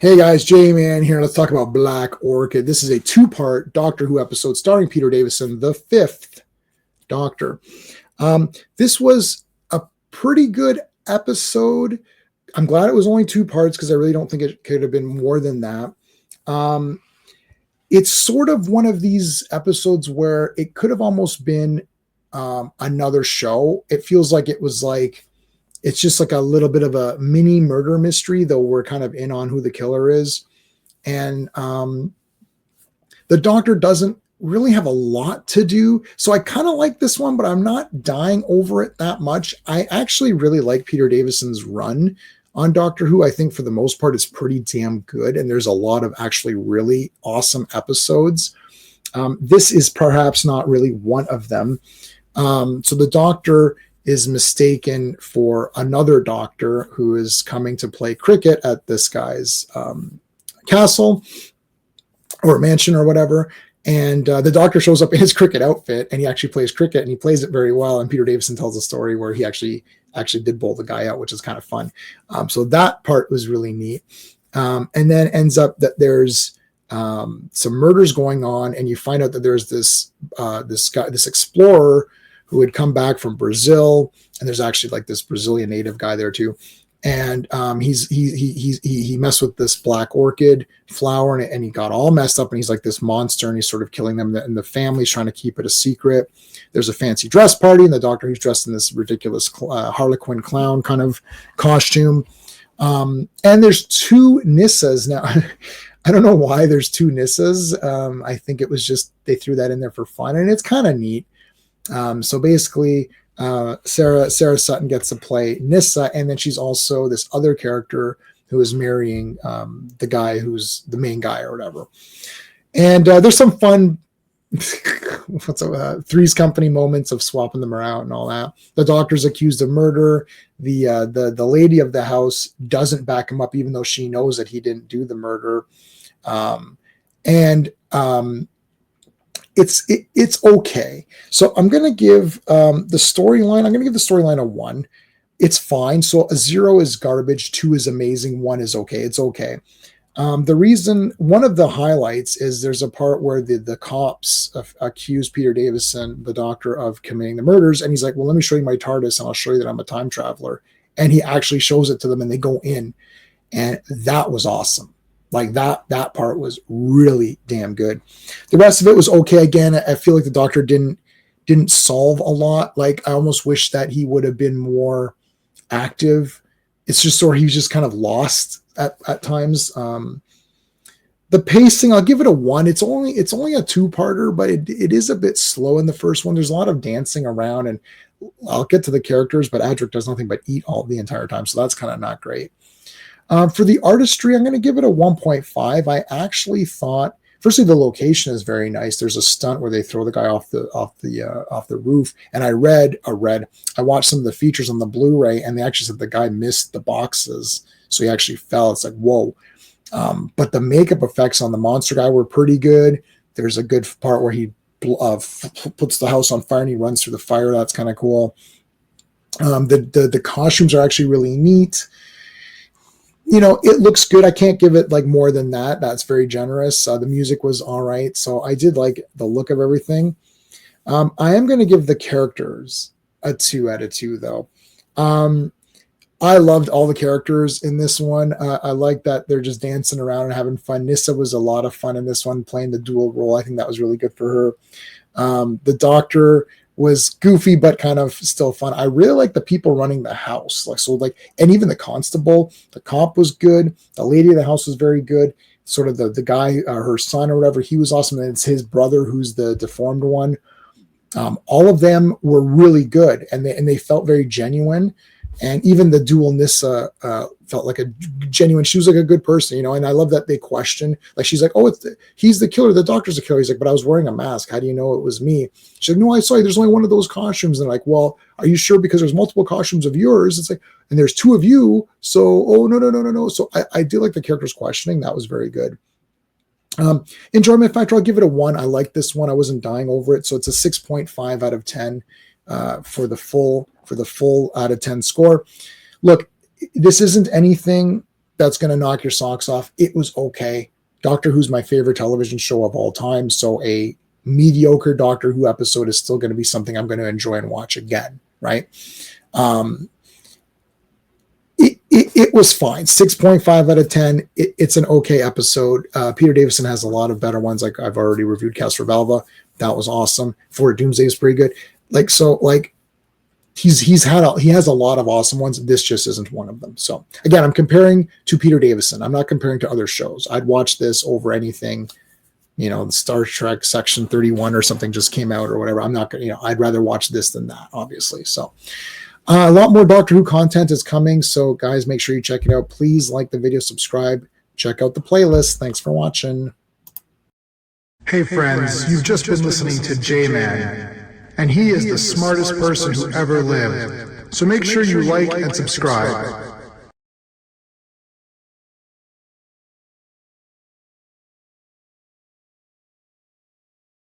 Hey guys, J-Man here. Let's talk about Black Orchid. This is a two-part Doctor Who episode starring Peter Davison, the fifth Doctor. This was a pretty good episode. I'm glad it was only two parts because I really don't think it could have been more than that. Um, it's sort of one of these episodes where it could have almost been another show. It feels like it's just like a little bit of a mini murder mystery, though we're kind of in on who the killer is. And the Doctor doesn't really have a lot to do. So I kind of like this one, but I'm not dying over it that much. I actually really like Peter Davison's run on Doctor Who. I think for the most part, it's pretty damn good. And there's a lot of actually really awesome episodes. This is perhaps not really one of them. So the Doctor is mistaken for another doctor who is coming to play cricket at this guy's castle or mansion or whatever. And the doctor shows up in his cricket outfit, and he actually plays cricket, and he plays it very well. And Peter Davison tells a story where he actually did bowl the guy out, which is kind of fun. So that part was really neat. And then ends up that there's some murders going on, and you find out that there's this explorer who had come back from Brazil, and there's actually like this Brazilian native guy there too. And he messed with this black orchid flower, and he got all messed up, and he's like this monster, and he's sort of killing them, and the family's trying to keep it a secret. There's a fancy dress party, and the Doctor, who's dressed in this ridiculous Harlequin clown kind of costume. And there's two Nissas now. I don't know why there's two Nissas. I think it was just they threw that in there for fun, and it's kind of neat. So basically, Sarah Sutton gets to play Nyssa, and then she's also this other character who is marrying the guy who's the main guy or whatever. And there's some fun Three's Company moments of swapping them around and all that. The Doctor's accused of murder. The lady of the house doesn't back him up, even though she knows that he didn't do the murder. It's okay. So I'm going to give the storyline a 1. It's fine. So a 0 is garbage, 2 is amazing, 1 is okay. It's okay. One of the highlights is there's a part where the cops accuse Peter Davison, the Doctor, of committing the murders. And he's like, well, let me show you my TARDIS and I'll show you that I'm a time traveler. And he actually shows it to them, and they go in. And that was awesome. Like that part was really damn good. The rest of it was okay. Again, I feel like the Doctor didn't solve a lot. Like I almost wish that he would have been more active. It's just sort of, he was just kind of lost at times. The pacing, I'll give it a 1. It's only a 2-parter, but it is a bit slow in the first one. There's a lot of dancing around, and I'll get to the characters, but Adric does nothing but eat all the entire time. So that's kind of not great. For the artistry, I'm going to give it a 1.5. I actually thought, firstly, the location is very nice. There's a stunt where they throw the guy off the roof, and I watched some of the features on the Blu-ray, and they actually said the guy missed the boxes, so he actually fell. It's like, whoa. But the makeup effects on the monster guy were pretty good. There's a good part where he puts the house on fire and he runs through the fire. That's kind of cool. The costumes are actually really neat. It looks good. I can't give it like more than that. That's very generous. The music was all right. So I did like the look of everything. I am going to give the characters a 2 out of 2 though. I loved all the characters in this one. I like that they're just dancing around and having fun. Nyssa was a lot of fun in this one, playing the dual role. I think that was really good for her. The Doctor was goofy, but kind of still fun. I really like the people running the house. And even the constable, the cop was good. The lady of the house was very good. Sort of the guy, her son or whatever, he was awesome. And it's his brother who's the deformed one. All of them were really good, and they felt very genuine. And even the dual Nyssa felt like a genuine. She was like a good person, And I love that they question. Like she's like, "Oh, he's the killer. The Doctor's the killer." He's like, "But I was wearing a mask. How do you know it was me?" She's like, "No, I saw you. There's only one of those costumes." And they're like, "Well, are you sure? Because there's multiple costumes of yours." It's like, and there's 2 of you. So, oh no. So I do like the characters questioning. That was very good. Enjoyment factor, I'll give it a 1. I like this one. I wasn't dying over it. So it's a 6.5 out of 10 for the full out of 10 score. Look, this isn't anything that's going to knock your socks off. It was okay. Doctor Who's my favorite television show of all time, so a mediocre Doctor Who episode is still going to be something I'm going to enjoy and watch again, right? It was fine. 6.5 out of 10. It's an okay episode. Peter Davison has a lot of better ones. Like I've already reviewed Castrovalva. That was awesome. For Doomsday is pretty good. He has a lot of awesome ones. This just isn't one of them. So again, I'm comparing to Peter Davison. I'm not comparing to other shows. I'd watch this over anything. The Star Trek Section 31 or something just came out or whatever. I'm not gonna, I'd rather watch this than that, obviously. So a lot more Doctor Who content is coming. So guys, make sure you check it out. Please like the video, subscribe, check out the playlist. Thanks for watching. Hey friends, you've just been listening to J-Man, and he is the smartest person who ever lived. So make sure you like and subscribe.